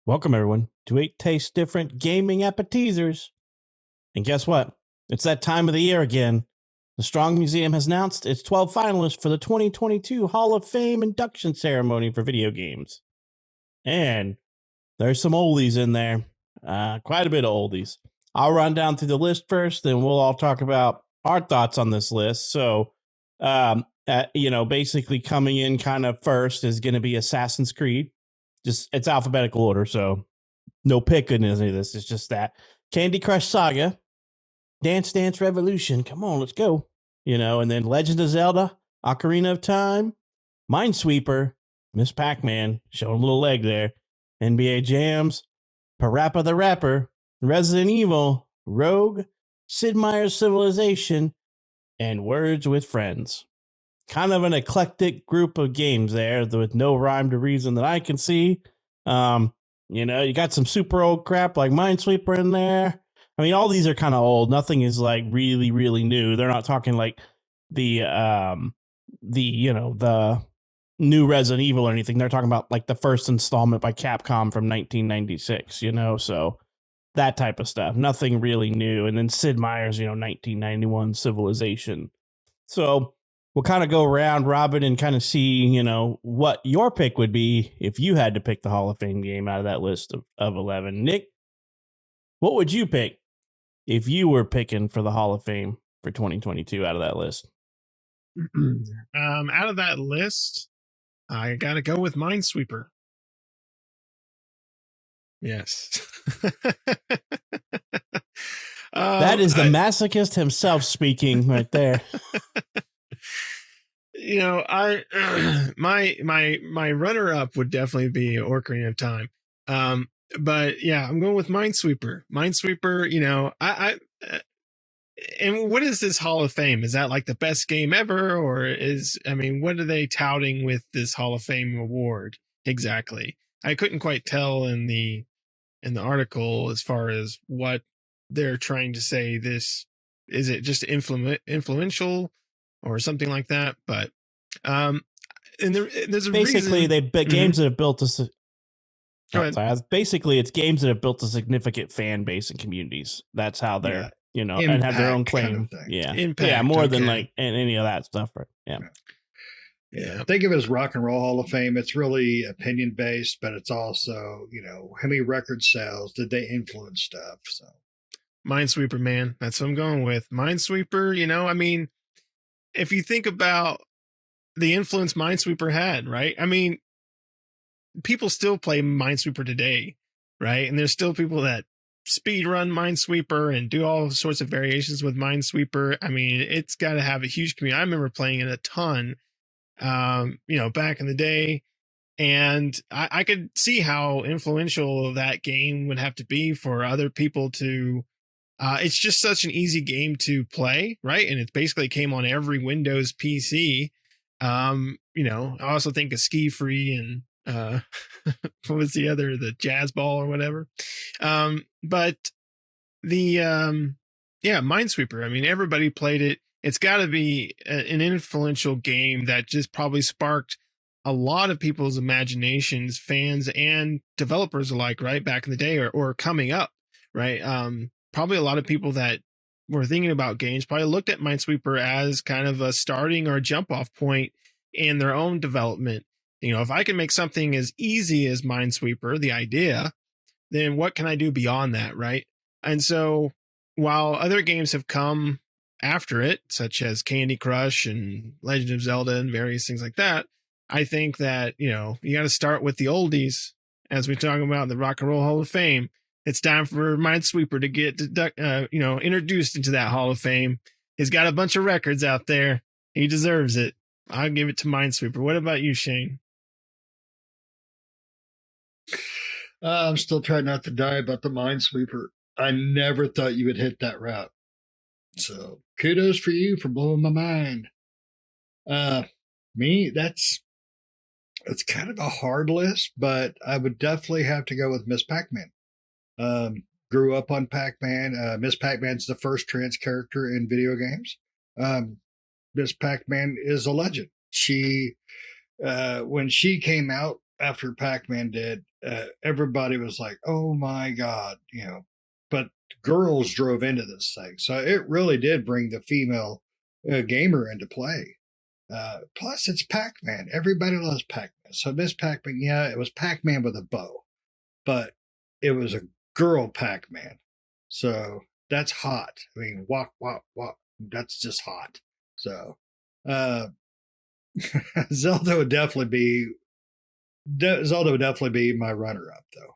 Welcome, everyone, to 8 Taste Different Gaming Appetizers. And guess what? It's that time of the year again. The Strong Museum has announced its 12 finalists for the 2022 Hall of Fame induction ceremony for video games. And there's some oldies in there, quite a bit of oldies. I'll run down through the list first, and we'll all talk about our thoughts on this list. So, basically coming in kind of first is going to be Assassin's Creed. Just it's alphabetical order, so no picking any of this. It's just that Candy Crush Saga, Dance Dance Revolution. Come on, let's go. And then Legend of Zelda, Ocarina of Time, Minesweeper, Miss Pac-Man, showing a little leg there, NBA Jams, Parappa the Rapper, Resident Evil, Rogue, Sid Meier Civilization, and Words with Friends. Kind of an eclectic group of games there with no rhyme to reason that I can see. You got some super old crap like Minesweeper in there. I mean, all these are kind of old. Nothing is like really, really new. They're not talking like the new Resident Evil or anything. They're talking about like the first installment by Capcom from 1996, so that type of stuff. Nothing really new. And then Sid Meier's, 1991 Civilization. So we'll kind of go around, Robin, and kind of see, what your pick would be if you had to pick the Hall of Fame game out of that list of 11. Nick, what would you pick if you were picking for the Hall of Fame for 2022 out of that list? Out of that list, I got to go with Minesweeper. Yes. That is the masochist himself speaking right there. My runner-up would definitely be Ocarina of Time. But yeah, I'm going with Minesweeper. Minesweeper, and what is this Hall of Fame? Is that like the best game ever, or what are they touting with this Hall of Fame award exactly? I couldn't quite tell in the article as far as what they're trying to say. Is it just influential or something like that? But and there's a basically reason. Games that have built a basically it's games that have built a significant fan base and communities. That's how they're impact and have their own claim. Kind of Impact, more than like any of that stuff. Right? Yeah. Think of it as Rock and Roll Hall of Fame. It's really opinion based, but it's also, how many record sales did they influence stuff? So Minesweeper, man, that's what I'm going with. Minesweeper, if you think about the influence Minesweeper had, right? People still play Minesweeper today, right? And there's still people that speed run Minesweeper and do all sorts of variations with Minesweeper. It's got to have a huge community. I remember playing it a ton, back in the day. And I could see how influential that game would have to be for other people to, it's just such an easy game to play, right? And it basically came on every Windows PC. I also think of Ski Free and, what was the Jazz Ball or whatever. But the, Minesweeper, everybody played it. It's got to be an influential game that just probably sparked a lot of people's imaginations, fans and developers alike, right? Back in the day or coming up, right? Probably a lot of people that were thinking about games probably looked at Minesweeper as kind of a starting or jump off point in their own development. If I can make something as easy as Minesweeper, the idea, then what can I do beyond that, right? And so while other games have come after it, such as Candy Crush and Legend of Zelda and various things like that, I think that, you got to start with the oldies. As we talk about the Rock and Roll Hall of Fame, it's time for Minesweeper to get, introduced into that Hall of Fame. He's got a bunch of records out there. He deserves it. I'll give it to Minesweeper. What about you, Shane? I'm still trying not to die about the Minesweeper. I never thought you would hit that route. So kudos for you for blowing my mind. Me, that's kind of a hard list, but I would definitely have to go with Miss Pac-Man. Grew up on Pac-Man. Miss Pac-Man's the first trans character in video games. Miss Pac-Man is a legend. She, when she came out, after Pac-Man did, everybody was like, "Oh my god," But girls drove into this thing, so it really did bring the female gamer into play. Plus, it's Pac-Man. Everybody loves Pac-Man. So Miss Pac-Man, yeah, it was Pac-Man with a bow, but it was a girl Pac-Man. So that's hot. I mean, walk, walk, walk. That's just hot. So uh, Zelda would definitely be my runner-up, though.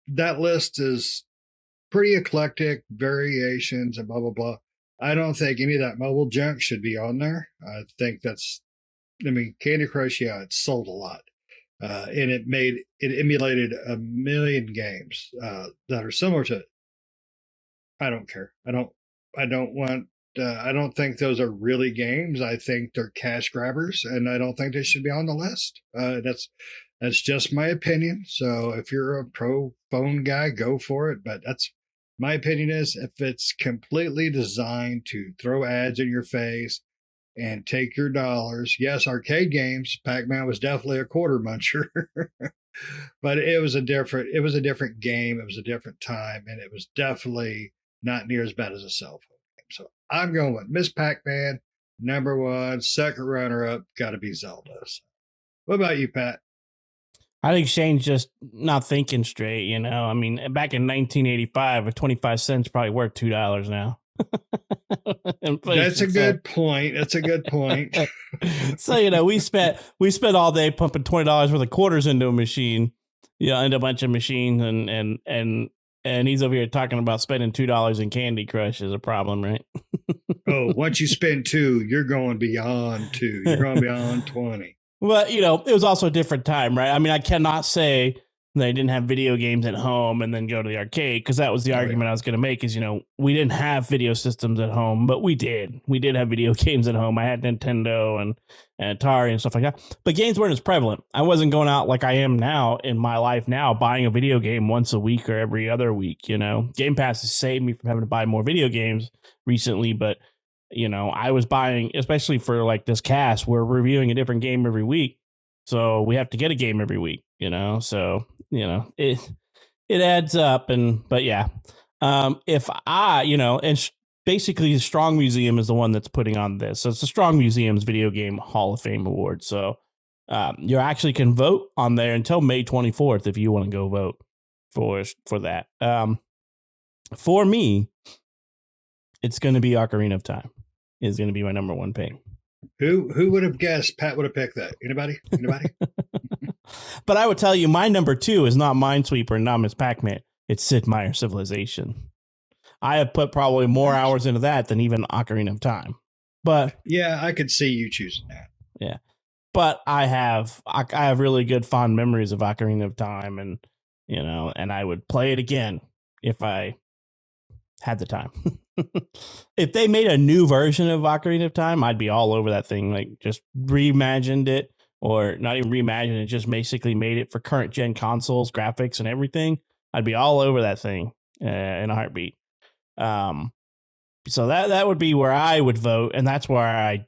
That list is pretty eclectic, variations, and blah blah blah. I don't think any of that mobile junk should be on there. I think Candy Crush, yeah, it sold a lot, and it emulated a million games that are similar to it. I don't care. I don't want. I don't think those are really games. I think they're cash grabbers, and I don't think they should be on the list. That's just my opinion. So if you're a pro phone guy, go for it. But that's my opinion is if it's completely designed to throw ads in your face and take your dollars. Yes, arcade games. Pac-Man was definitely a quarter muncher, but it was a different game. It was a different time, and it was definitely not near as bad as a cell phone game. So I'm going with Miss Pac-Man, number one. Second runner-up, got to be Zelda. So, what about you, Pat? I think Shane's just not thinking straight, you know. I mean, back in 1985, a 25 cents probably worth $2 now. That's a good point. That's a good point. So, you know, we spent all day pumping $20 worth of quarters into a machine, into a bunch of machines, and he's over here talking about spending $2 in Candy Crush is a problem, right? Oh, once you spend $2, you're going beyond 2. You're going beyond 20. Well, you know, it was also a different time, right? I mean, I cannot say that I didn't have video games at home and then go to the arcade, because that was the argument I was going to make is, you know, we didn't have video systems at home, but we did. We did have video games at home. I had Nintendo and Atari and stuff like that. But games weren't as prevalent. I wasn't going out like I am now in my life now, buying a video game once a week or every other week, you know. Game Pass has saved me from having to buy more video games recently, but you know, I was buying, especially for like this cast, we're reviewing a different game every week. So we have to get a game every week, you know? So, you know, it adds up. But yeah, if basically the Strong Museum is the one that's putting on this. So it's the Strong Museum's Video Game Hall of Fame Award. So you actually can vote on there until May 24th if you want to go vote for that. For me, it's going to be Ocarina of Time. Is going to be my number one pick. Who would have guessed Pat would have picked that? Anybody? But I would tell you, my number two is not Minesweeper and not Miss Pac-Man. It's Sid Meier Civilization. I have put probably more hours into that than even Ocarina of Time. But yeah, I could see you choosing that. Yeah, but I have really good fond memories of Ocarina of Time, and you know, and I would play it again if I had the time. If they made a new version of Ocarina of Time, I'd be all over that thing. Like just reimagined it, or not even reimagined it, just basically made it for current gen consoles, graphics, and everything. I'd be all over that thing in a heartbeat. So that would be where I would vote, and that's where I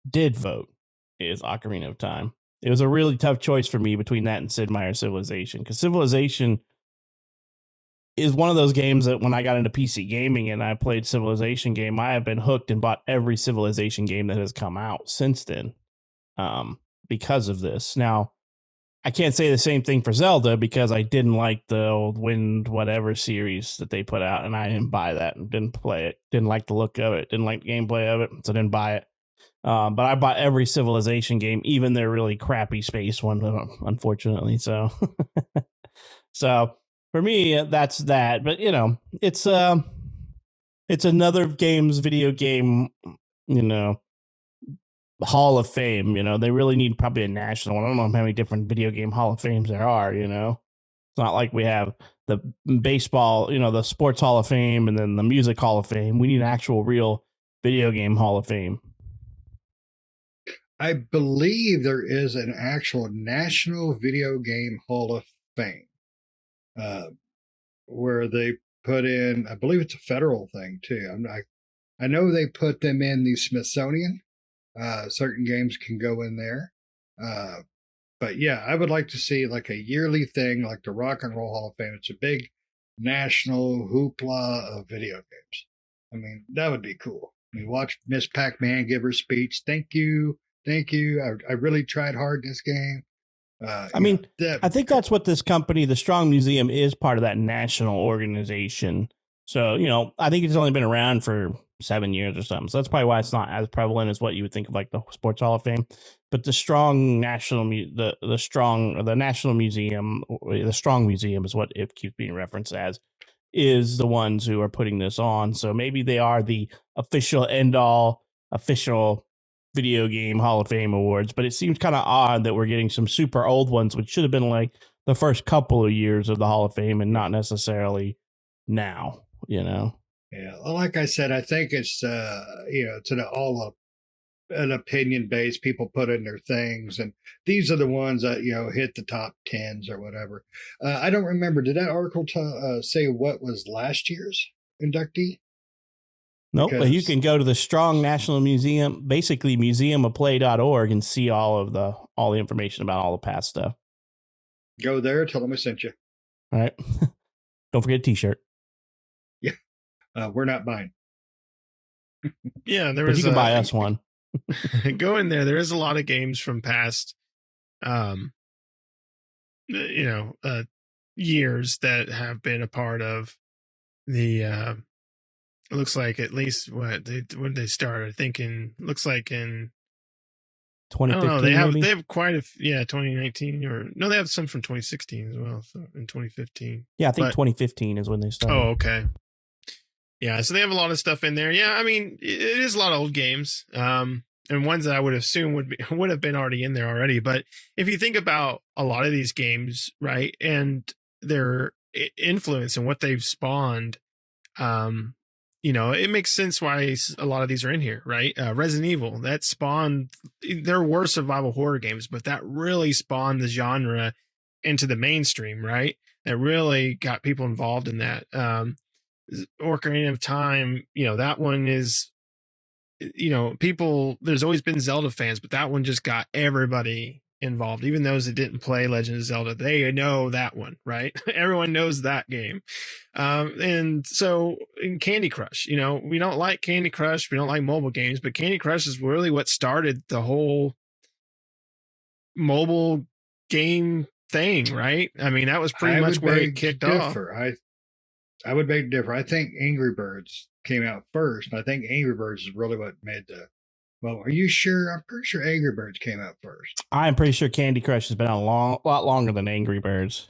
did vote, is Ocarina of Time. It was a really tough choice for me between that and Sid Meier Civilization, because Civilization is one of those games that when I got into PC gaming and I played Civilization game, I have been hooked and bought every Civilization game that has come out since then, because of this. Now, I can't say the same thing for Zelda, because I didn't like the old Wind whatever series that they put out, and I didn't buy that and didn't play it. Didn't like the look of it, didn't like the gameplay of it, so didn't buy it. But I bought every Civilization game, even their really crappy space one, unfortunately. So, so for me, that's that. But you know, it's another video game, you know, Hall of Fame. You know, they really need probably a national one. I don't know how many different video game Hall of Fames there are. You know, it's not like we have the baseball, you know, the Sports Hall of Fame and then the Music Hall of Fame. We need an actual real video game Hall of Fame. I believe there is an actual National Video Game Hall of Fame, where they put in, I believe it's a federal thing too. I know they put them in the Smithsonian. Certain games can go in there. But yeah, I would like to see like a yearly thing like the Rock and Roll Hall of Fame. It's a big national hoopla of video games. I mean, that would be cool. I mean, watch Miss Pac-Man give her speech. Thank you. Thank you. I really tried hard in this game. I mean, that I think that's what this company, the Strong Museum, is part of that national organization. So, I think it's only been around for 7 years or something. So that's probably why it's not as prevalent as what you would think of like the Sports Hall of Fame. But the Strong National, the National Museum, the Strong Museum is what it keeps being referenced as, is the ones who are putting this on. So maybe they are the official end all official video game Hall of Fame awards, but it seems kind of odd that we're getting some super old ones, which should have been like the first couple of years of the Hall of Fame and not necessarily now, Yeah, well, like I said, I think it's it's an opinion based. People put in their things, and these are the ones that hit the top tens or whatever. I don't remember. Did that article say what was last year's inductee? Nope, but you can go to the Strong National Museum, basically museumofplay.org, and see all the information about all the past stuff. Go there, tell them I sent you. All right. Don't forget a t-shirt. Yeah. We're not buying. Yeah, but you can buy us one. Go in there. There is a lot of games from past years that have been a part of the it looks like at least when did they start? I think looks like in 2015. They have quite a 2019 they have some from 2016 as well. So in 2015. Yeah, I think 2015 is when they started. Oh, okay. Yeah, so they have a lot of stuff in there. Yeah, I mean, it is a lot of old games. And ones that I would assume would have been already in there already. But if you think about a lot of these games, right, and their influence and what they've spawned, it makes sense why a lot of these are in here, right? Resident Evil, that spawned, there were survival horror games, but that really spawned the genre into the mainstream, right? That really got people involved in that. Ocarina of Time, that one is, people, there's always been Zelda fans, but that one just got everybody involved. Even those that didn't play Legend of Zelda, they know that one, right? Everyone knows that game. And so in Candy Crush, we don't like Candy Crush, we don't like mobile games, but Candy Crush is really what started the whole mobile game thing, right? I mean, that was pretty much where it kicked off. I would beg to differ. I think Angry Birds came out first. I think Angry Birds is really what made well, are you sure? I'm pretty sure Angry Birds came out first. I'm pretty sure Candy Crush has been out a lot longer than Angry Birds.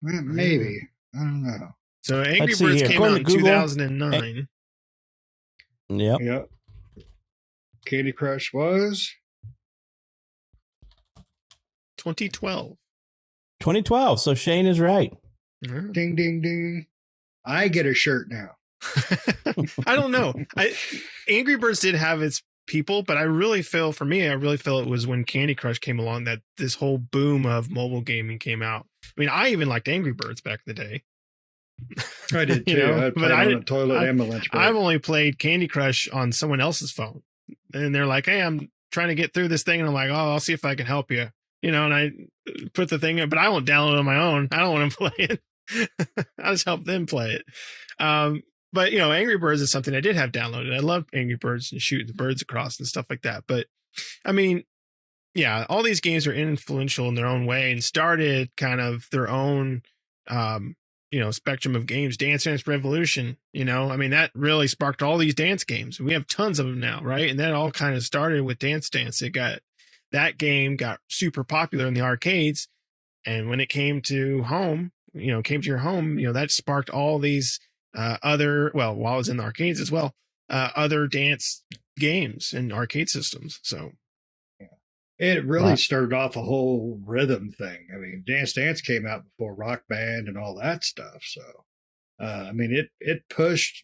Maybe. I don't know. So Angry Birds came out in 2009. Yep. Candy Crush was 2012. 2012. So Shane is right. Ding, ding, ding. I get a shirt now. I don't know. Angry Birds did have its people, but I really feel it was when Candy Crush came along that this whole boom of mobile gaming came out. I mean, I even liked Angry Birds back in the day. I did too. I played on the toilet and my lunch break. I've only played Candy Crush on someone else's phone, and they're like, "Hey, I'm trying to get through this thing," and I'm like, "Oh, I'll see if I can help you." And I put the thing in, but I won't download it on my own. I don't want to play it. I'll just help them play it. But Angry Birds is something I did have downloaded. I love Angry Birds and shooting the birds across and stuff like that. But I mean, yeah, all these games are influential in their own way and started kind of their own, spectrum of games. Dance Dance Revolution, I mean, that really sparked all these dance games. We have tons of them now, right? And that all kind of started with Dance Dance. That game got super popular in the arcades. And when it came to home, came to your home, that sparked all these while I was in the arcades as well, other dance games and arcade systems. So it really started off a whole rhythm thing. I mean, Dance Dance came out before Rock Band and all that stuff. So, I mean, it pushed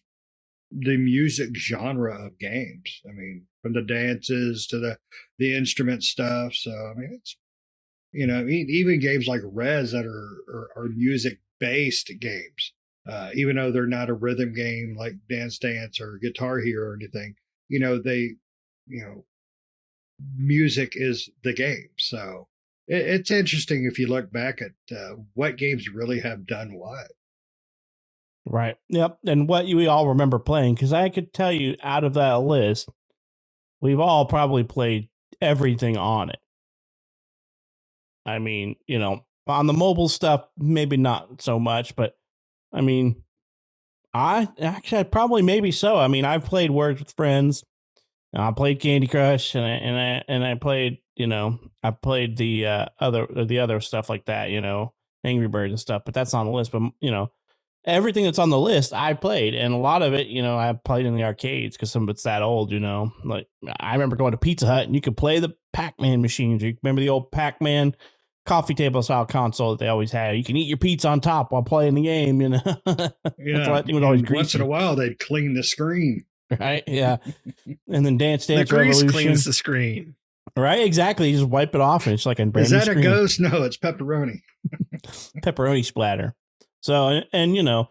the music genre of games. I mean, from the dances to the instrument stuff. So, I mean, it's, even games like Rez that are music based games. Even though they're not a rhythm game like Dance Dance or Guitar Hero or anything, they music is the game. So it's interesting if you look back at what games really have done what. Right. Yep. And what we all remember playing, because I could tell you out of that list, we've all probably played everything on it. I mean, on the mobile stuff, maybe not so much, but I mean, I'd probably maybe so. I mean, I've played Words with Friends. I played Candy Crush, and I played, I played the other stuff like that, Angry Birds and stuff. But that's on the list. But everything that's on the list, I played, and a lot of it, I played in the arcades because some of it's that old, Like I remember going to Pizza Hut, and you could play the Pac-Man machines. You remember the old Pac-Man coffee table style console that they always had? You can eat your pizza on top while playing the game. Yeah, it was always and once in a while they'd clean the screen. Right? Yeah. And then Dance The grease Revolution cleans the screen. Right? Exactly. You just wipe it off, and it's like a brand Is new that screen. a ghost? No, it's pepperoni. Pepperoni splatter. So, and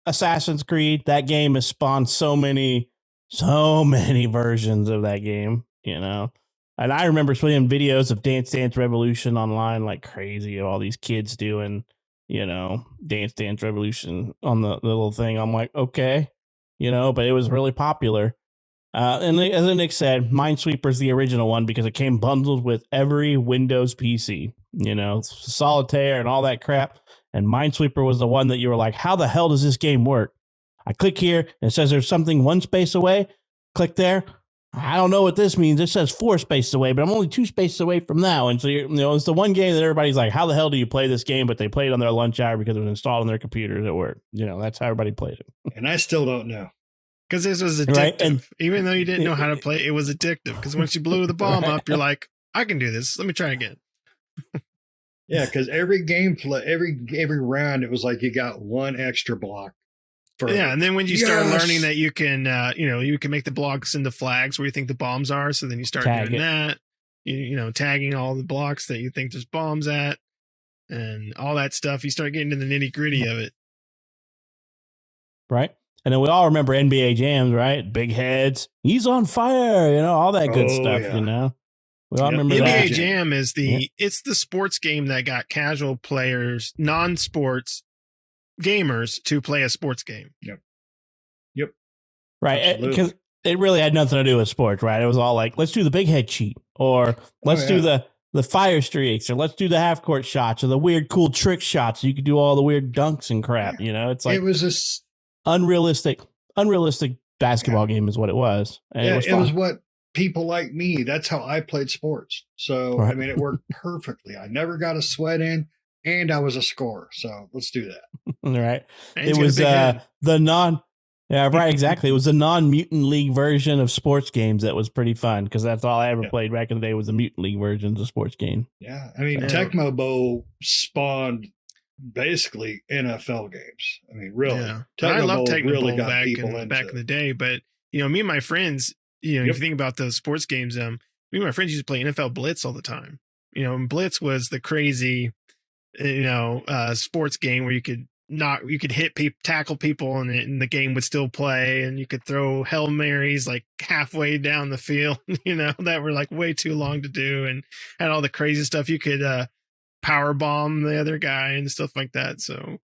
Assassin's Creed, that game has spawned so many versions of that game, And I remember seeing videos of Dance Revolution online like crazy, of all these kids doing, Dance Revolution on the little thing. I'm like, okay, but it was really popular. And as Nick said, Minesweeper is the original one because it came bundled with every Windows PC, Solitaire and all that crap. And Minesweeper was the one that you were like, how the hell does this game work? I click here and it says there's something 1 space away. Click there. I don't know what this means. It says 4 spaces away, but I'm only 2 spaces away from now. And so, it's the one game that everybody's like, how the hell do you play this game? But they played on their lunch hour because it was installed on their computers at work. That's how everybody played it. And I still don't know. Because this was addictive. Right? And even though you didn't know how to play, it was addictive. Because once you blew the bomb up, you're like, I can do this. Let me try again. Yeah, because every gameplay, every round, it was like you got 1 extra block. And then when you start learning that you can, you can make the blocks into flags where you think the bombs are. So then you start doing that, tagging all the blocks that you think there's bombs at and all that stuff. You start getting to the nitty gritty of it. Right. And then we all remember NBA Jams, right? Big heads. He's on fire. All that good stuff, yeah. We all remember that. NBA Jam is it's the sports game that got casual players, non-sports gamers to play a sports game. Yep. Right. Because it really had nothing to do with sports, right? It was all like, let's do the big head cheat, or let's do the fire streaks, or let's do the half court shots, or the weird cool trick shots. You could do all the weird dunks and crap. It's like, it was unrealistic basketball game is what it was. And it was what people like me, that's how I played sports. So, right. I mean, it worked perfectly. I never got a sweat in, and I was a scorer. So let's do that. Right. It was the non. Yeah, right. Exactly. It was the non-Mutant League version of sports games that was pretty fun because that's all I ever played back in the day was the Mutant League versions of sports game. Yeah. I mean, Tecmo Bowl spawned basically NFL games. I mean, really. Yeah. I love Tecmo Bowl back in the day, but me and my friends, if you think about those sports games, me and my friends used to play NFL Blitz all the time. And Blitz was the crazy, sports game where you could hit people, tackle people, and the game would still play, and you could throw Hail Marys like halfway down the field, that were like way too long to do, and had all the crazy stuff. You could power bomb the other guy and stuff like that. So.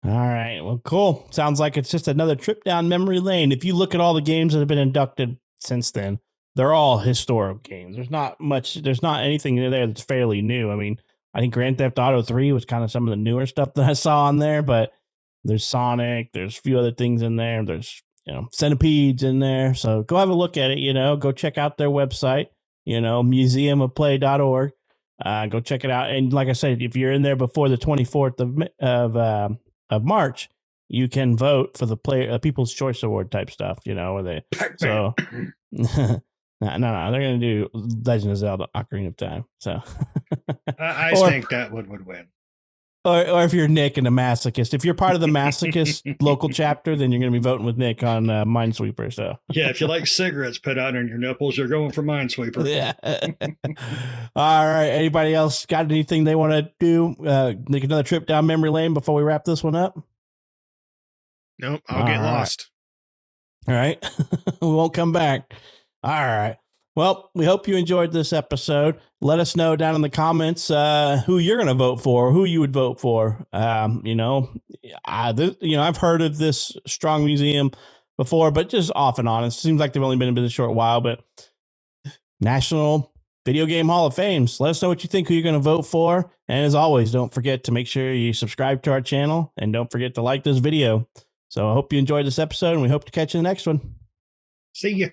All right. Well, cool. Sounds like it's just another trip down memory lane. If you look at all the games that have been inducted since then, they're all historic games. There's not anything there that's fairly new. I mean, I think Grand Theft Auto 3 was kind of some of the newer stuff that I saw on there, but there's Sonic, there's a few other things in there. There's, Centipedes in there. So go have a look at it, go check out their website, museumofplay.org. Go check it out. And like I said, if you're in there before the 24th of March, you can vote for the People's Choice Award type stuff, where they, so no, they're going to do Legend of Zelda Ocarina of Time. So I think that would win. Or if you're Nick and a masochist, if you're part of the masochist local chapter, then you're going to be voting with Nick on Minesweeper. So yeah, if you like cigarettes put out on your nipples, you're going for Minesweeper. Yeah. All right. Anybody else got anything they want to do? Make another trip down memory lane before we wrap this one up? Nope. I'll get lost. All right. We won't come back. All right. Well, we hope you enjoyed this episode. Let us know down in the comments who you're going to vote for, who you would vote for. I've heard of this strong museum before, but just off and on. It seems like they've only been a short while, but National Video Game Hall of Fame. So let us know what you think, who you're going to vote for. And as always, don't forget to make sure you subscribe to our channel and don't forget to like this video. So I hope you enjoyed this episode and we hope to catch you in the next one. See ya.